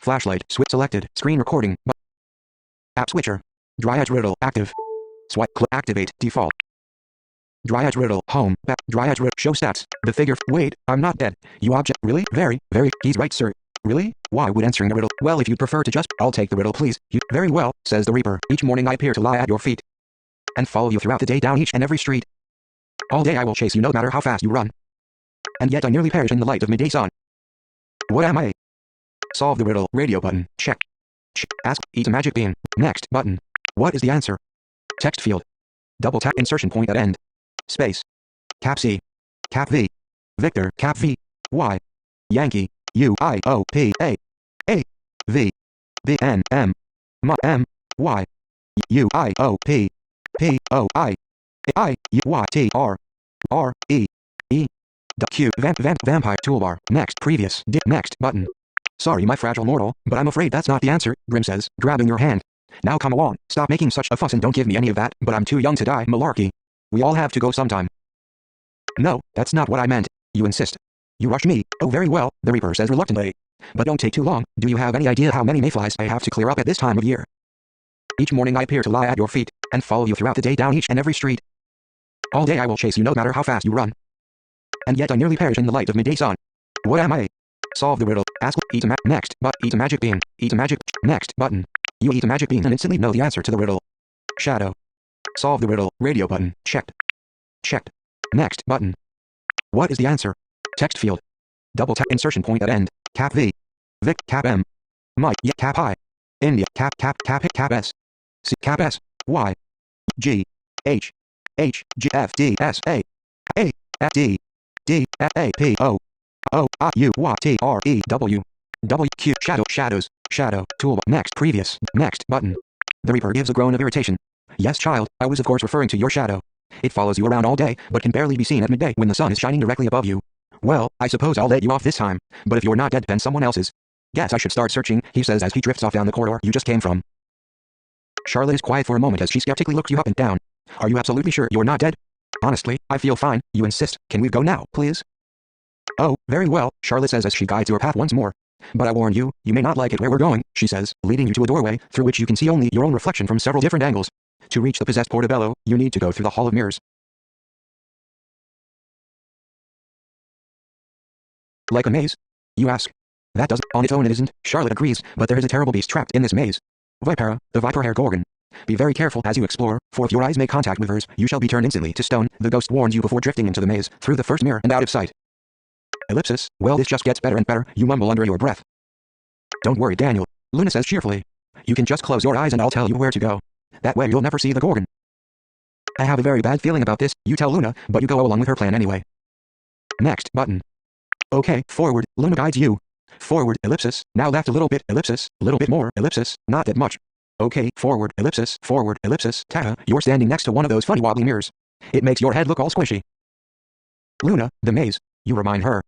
Flashlight. Switch selected. Screen recording. App switcher. Dryad riddle. Active. Swipe. Activate. Default. Dryad riddle. Home. Back. Dryad riddle. Show stats. The figure. Wait, I'm not dead. You object. Really? Very. He's right, sir. Really? Why would answering the riddle? Well, if you'd prefer to just, I'll take the riddle, please. You. Very well, says the Reaper. Each morning I appear to lie at your feet and follow you throughout the day down each and every street. All day I will chase you no matter how fast you run. And yet I nearly perish in the light of midday sun. What am I? Solve the riddle. Radio button. Check. Ask. Eat a magic bean. Next button. What is the answer? Text field. Double tap insertion point at end. Space. Cap C. Cap V. Victor. Cap V. Y. Yankee. U I O P A V B N M M Y U I O P P O I U Y T R R E E Q vampire toolbar. Next previous next button. Sorry, my fragile mortal, but I'm afraid that's not the answer, Grim says, grabbing your hand. Now come along, stop making such a fuss and don't give me any of that, but I'm too young to die, malarkey. We all have to go sometime. No, that's not what I meant. You insist. You rush me. Oh, very well, the Reaper says reluctantly. But don't take too long. Do you have any idea how many mayflies I have to clear up at this time of year? Each morning I appear to lie at your feet and follow you throughout the day down each and every street. All day I will chase you no matter how fast you run. And yet I nearly perish in the light of midday sun. What am I? Solve the riddle. Ask. Eat a next. But eat a magic bean. Eat a magic. Next button. You eat a magic bean and instantly know the answer to the riddle. Shadow. Solve the riddle. Radio button. Checked. Checked. Next button. What is the answer? Text field. Double tap insertion point at end. Cap V. Vic. Cap M. Mike. Cap I. India. Cap S. C. Cap S. Y. G. H. H. G. F. D. S. A. A. F. D. D. F. A. P. O. O. I. U. Y. T. R. E. W. W. Q. Shadows. Shadow. Toolbar. Next. Previous. Next button. The Reaper gives a groan of irritation. Yes, child, I was of course referring to your shadow. It follows you around all day, but can barely be seen at midday when the sun is shining directly above you. Well, I suppose I'll let you off this time, but if you're not dead then someone else is. Guess I should start searching, he says as he drifts off down the corridor you just came from. Charlotte is quiet for a moment as she skeptically looks you up and down. Are you absolutely sure you're not dead? Honestly, I feel fine, you insist. Can we go now, please? Oh, very well, Charlotte says as she guides your path once more. But I warn you, you may not like it where we're going, she says, leading you to a doorway, through which you can see only your own reflection from several different angles. To reach the possessed portobello, you need to go through the Hall of Mirrors. Like a maze? You ask. That doesn't, on its own it isn't, Charlotte agrees, but there is a terrible beast trapped in this maze. Vipera, the viper-hair gorgon. Be very careful as you explore, for if your eyes make contact with hers, you shall be turned instantly to stone, the ghost warns you before drifting into the maze, through the first mirror and out of sight. Ellipsis, well this just gets better and better, you mumble under your breath. Don't worry Daniel, Luna says cheerfully. You can just close your eyes and I'll tell you where to go. That way you'll never see the gorgon. I have a very bad feeling about this, you tell Luna, but you go along with her plan anyway. Next button. Okay, forward, Luna guides you. Forward, ellipsis, now left a little bit, ellipsis, little bit more, ellipsis, not that much. Okay, forward, ellipsis, ta, you're standing next to one of those funny wobbly mirrors. It makes your head look all squishy. Luna, the maze, you remind her.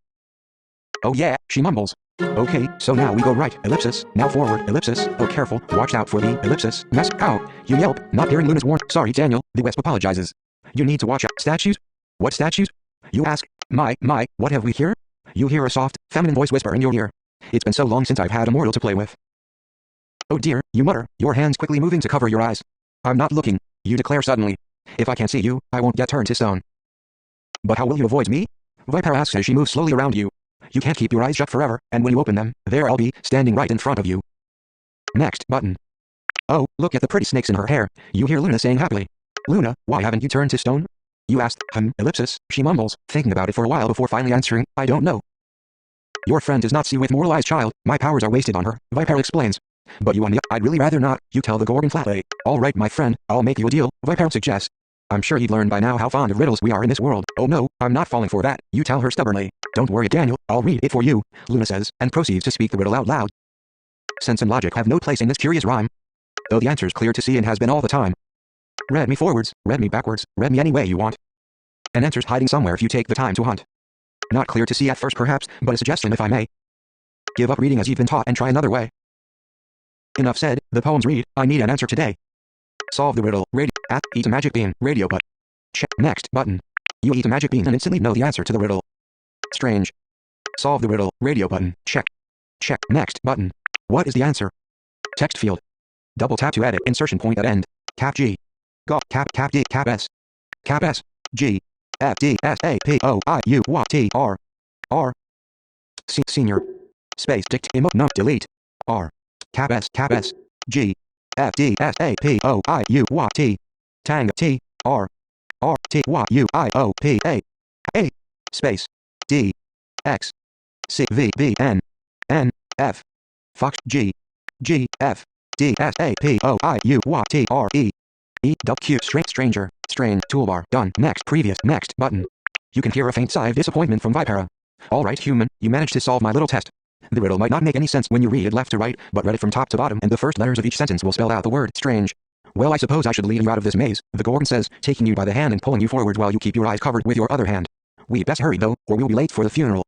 Oh yeah, she mumbles. Okay, so now we go right, ellipsis, now forward, ellipsis, oh careful, watch out for the, ellipsis, mess, ow, you yelp, not hearing Luna's warning. Sorry Daniel, the Wisp apologizes. You need to watch out. Statues? What statues? You ask. My, what have we here? You hear a soft, feminine voice whisper in your ear. It's been so long since I've had a mortal to play with. Oh dear, you mutter, your hands quickly moving to cover your eyes. I'm not looking, you declare suddenly. If I can't see you, I won't get turned to stone. But how will you avoid me? Viper asks as she moves slowly around you. You can't keep your eyes shut forever, and when you open them, there I'll be, standing right in front of you. Next button. Oh, look at the pretty snakes in her hair, you hear Luna saying happily. Luna, why haven't you turned to stone? You asked, ellipsis, she mumbles, thinking about it for a while before finally answering, I don't know. Your friend does not see with mortal eyes, child, my powers are wasted on her, Viper explains. But you on the I'd really rather not, you tell the gorgon flatly. Alright my friend, I'll make you a deal, Viper suggests. I'm sure you've learned by now how fond of riddles we are in this world. Oh no, I'm not falling for that, you tell her stubbornly. Don't worry Daniel, I'll read it for you, Luna says, and proceeds to speak the riddle out loud. Sense and logic have no place in this curious rhyme. Though the answer's clear to see and has been all the time. Read me forwards, read me backwards, read me any way you want. An answer's hiding somewhere if you take the time to hunt. Not clear to see at first perhaps, but a suggestion if I may. Give up reading as you've been taught and try another way. Enough said, the poems read, I need an answer today. Solve the riddle, eat a magic bean, radio but. Check, next button. You eat a magic bean and instantly know the answer to the riddle. Strange. Solve the riddle, radio button, check. Check, next button. What is the answer? Text field. Double tap to edit. Insertion point at end. Cap G. Go. Cap D. Cap S. Cap S. G. F D S A P O I U Y T R. R. Senior. Space. Dict. Emo. No. Delete. R. Cap S. Cap S. G. F D S A P O I U Y T. Tang. T. R. R. T. Y. U. I. O. P. A. A. Space. D. X. C. V. V. N. N. F. Fox. G. G. F. D. S. A. P. O. I. U. Y. T. R. E. E. W. Stranger. Strain. Toolbar. Done. Next. Previous. Next. Button. You can hear a faint sigh of disappointment from Vipera. Alright, human, you managed to solve my little test. The riddle might not make any sense when you read it left to right, but read it from top to bottom and the first letters of each sentence will spell out the word strange. Well, I suppose I should lead you out of this maze, the Gorgon says, taking you by the hand and pulling you forward while you keep your eyes covered with your other hand. We'd best hurry though, or we'll be late for the funeral.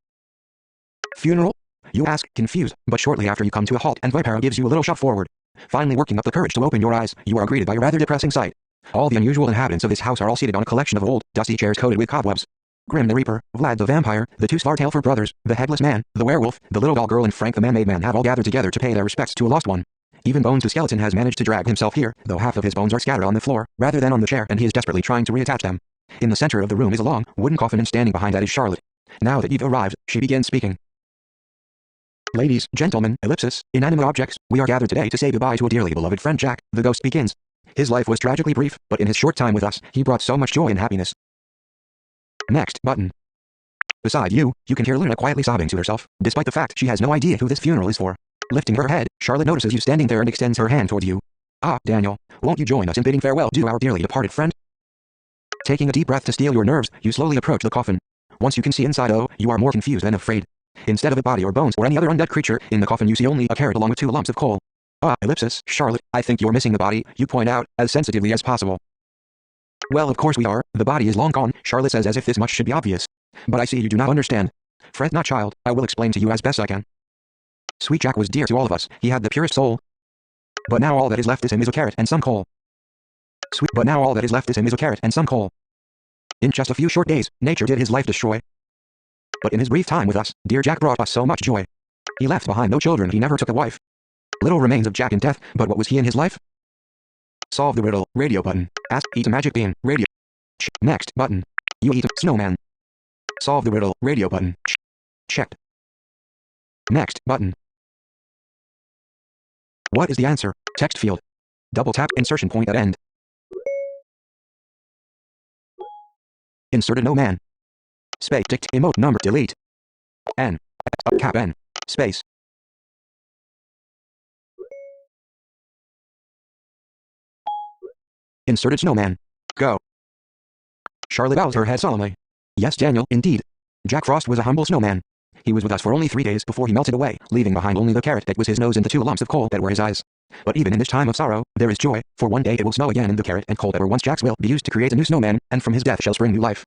Funeral? You ask, confused, but shortly after you come to a halt and Vipera gives you a little shove forward. Finally working up the courage to open your eyes, you are greeted by a rather depressing sight. All the unusual inhabitants of this house are all seated on a collection of old, dusty chairs coated with cobwebs. Grim the Reaper, Vlad the Vampire, the two Svartalfer brothers, the Headless Man, the Werewolf, the Little Doll Girl and Frank the Man-Made Man have all gathered together to pay their respects to a lost one. Even Bones the Skeleton has managed to drag himself here, though half of his bones are scattered on the floor, rather than on the chair and he is desperately trying to reattach them. In the center of the room is a long, wooden coffin and standing behind that is Charlotte. Now that you've arrived, she begins speaking. Ladies, gentlemen, ellipsis, inanimate objects, we are gathered today to say goodbye to a dearly beloved friend Jack, the ghost begins. His life was tragically brief, but in his short time with us, he brought so much joy and happiness. Next button. Beside you, you can hear Luna quietly sobbing to herself, despite the fact she has no idea who this funeral is for. Lifting her head, Charlotte notices you standing there and extends her hand toward you. Ah, Daniel, won't you join us in bidding farewell to our dearly departed friend? Taking a deep breath to steel your nerves, you slowly approach the coffin. Once you can see inside, you are more confused than afraid. Instead of a body or bones or any other undead creature, in the coffin you see only a carrot along with 2 lumps of coal. Ah, ellipsis, Charlotte, I think you're missing the body, you point out, as sensitively as possible. Well, of course we are, the body is long gone, Charlotte says as if this much should be obvious. But I see you do not understand. Fret not, child, I will explain to you as best I can. Sweet Jack was dear to all of us, he had the purest soul. But now all that is left is him is a carrot and some coal. But now all that is left is him is a carrot and some coal. In just a few short days, nature did his life destroy. But in his brief time with us, dear Jack brought us so much joy. He left behind no children, he never took a wife. Little remains of Jack in death, but what was he in his life? Solve the riddle, radio button. Ask, eat a magic bean, radio. Next button. You eat a snowman. Solve the riddle, radio button. Checked. Next button. What is the answer? Text field. Double tap insertion point at end. Inserted no man. Space dict emote number delete. N. Cap N. Space. Inserted snowman. Go. Charlotte bows her head solemnly. Yes, Daniel, indeed. Jack Frost was a humble snowman. He was with us for only 3 days before he melted away, leaving behind only the carrot that was his nose and the 2 lumps of coal that were his eyes. But even in this time of sorrow, there is joy, for one day it will snow again and the carrot and coal that were once Jack's will be used to create a new snowman, and from his death shall spring new life.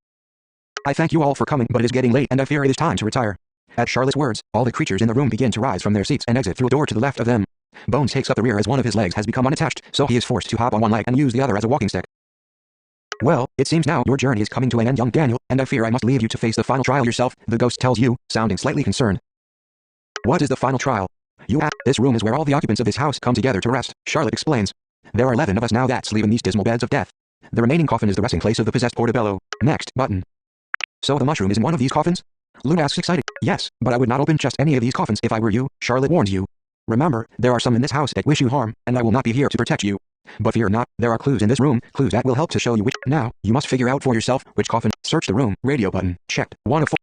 I thank you all for coming, but it is getting late and I fear it is time to retire. At Charlotte's words, all the creatures in the room begin to rise from their seats and exit through a door to the left of them. Bones takes up the rear as one of his legs has become unattached, so he is forced to hop on one leg and use the other as a walking stick. Well, it seems now your journey is coming to an end, young Daniel, and I fear I must leave you to face the final trial yourself, the ghost tells you, sounding slightly concerned. What is the final trial? You ask. This room is where all the occupants of this house come together to rest, Charlotte explains. There are 11 of us now that sleep in these dismal beds of death. The remaining coffin is the resting place of the possessed Portobello. Next button. So the mushroom is in one of these coffins? Luna asks excited. Yes, but I would not open just any of these coffins if I were you, Charlotte warns you. Remember, there are some in this house that wish you harm, and I will not be here to protect you. But fear not, there are clues in this room, clues that will help to show you which. Now, you must figure out for yourself which coffin. Search the room, radio button, checked, 1 of 4.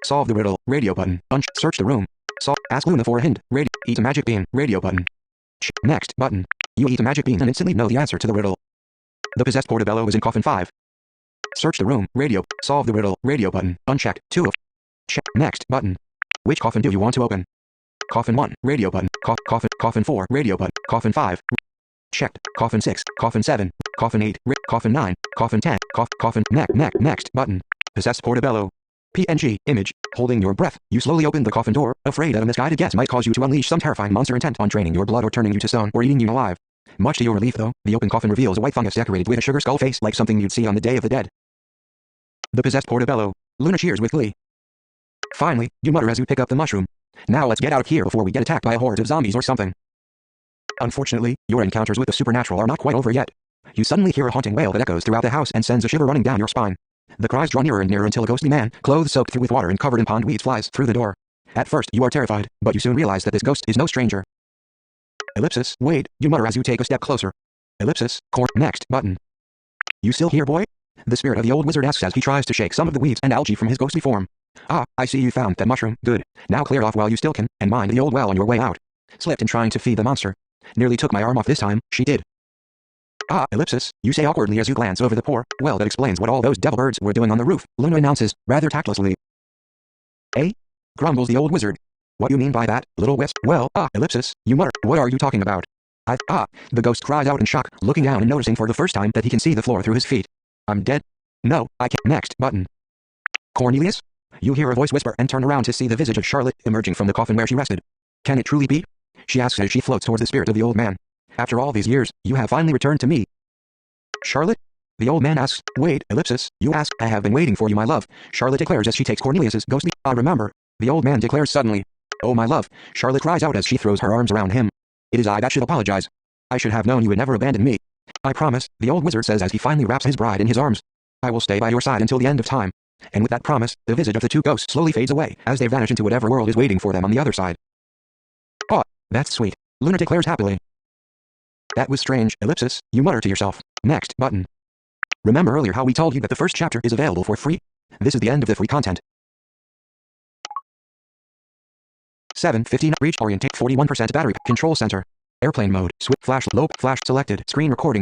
Solve the riddle, radio button, search the room. Ask Luna for a hint, radio, eat a magic bean, radio button. Next button. You eat a magic bean and instantly know the answer to the riddle. The possessed Portobello is in coffin 5. Search the room, radio, solve the riddle, radio button, unchecked, 2 of. Check, next button. Which coffin do you want to open? Coffin 1, radio button, coffin 4, radio button, coffin 5. Checked, coffin 6, coffin 7, coffin 8, coffin 9, coffin 10, coffin, next button. Possessed Portobello. PNG, image, holding your breath, you slowly open the coffin door, afraid that a misguided guess might cause you to unleash some terrifying monster intent on draining your blood or turning you to stone or eating you alive. Much to your relief though, the open coffin reveals a white fungus decorated with a sugar skull face like something you'd see on the Day of the Dead. The possessed Portobello. Luna cheers with glee. Finally, you mutter as you pick up the mushroom. Now let's get out of here before we get attacked by a horde of zombies or something. Unfortunately, your encounters with the supernatural are not quite over yet. You suddenly hear a haunting wail that echoes throughout the house and sends a shiver running down your spine. The cries draw nearer and nearer until a ghostly man, clothes soaked through with water and covered in pond weeds, flies through the door. At first, you are terrified, but you soon realize that this ghost is no stranger. Ellipsis, wait, you mutter as you take a step closer. Ellipsis, next button. You still here, boy? The spirit of the old wizard asks as he tries to shake some of the weeds and algae from his ghostly form. Ah, I see you found that mushroom, good. Now clear off while you still can, and mind the old well on your way out. Slipped in trying to feed the monster. Nearly took my arm off this time, she did. Ah, ellipsis, you say awkwardly as you glance over the poor well that explains what all those devil birds were doing on the roof, Luna announces, rather tactlessly. Eh? Grumbles the old wizard. What you mean by that, little wisp? Well, ellipsis, you mutter, what are you talking about? The ghost cries out in shock, looking down and noticing for the first time that he can see the floor through his feet. I'm dead? No, I can't. Next button. Cornelius? You hear a voice whisper and turn around to see the visage of Charlotte emerging from the coffin where she rested. Can it truly be? She asks as she floats towards the spirit of the old man. After all these years, you have finally returned to me. Charlotte? The old man asks. Wait, ellipsis, you ask. I have been waiting for you, my love, Charlotte declares as she takes Cornelius's ghostly. I remember. The old man declares suddenly. Oh my love, Charlotte cries out as she throws her arms around him. It is I that should apologize. I should have known you would never abandon me. I promise, the old wizard says as he finally wraps his bride in his arms. I will stay by your side until the end of time. And with that promise, the visage of the two ghosts slowly fades away as they vanish into whatever world is waiting for them on the other side. Oh, that's sweet, Luna declares happily. That was strange, ellipsis, you mutter to yourself. Next button. Remember earlier how we told you that the first chapter is available for free? This is the end of the free content. 7:15 reach orientate 41% battery control center. Airplane mode switch flash low flash selected screen recording.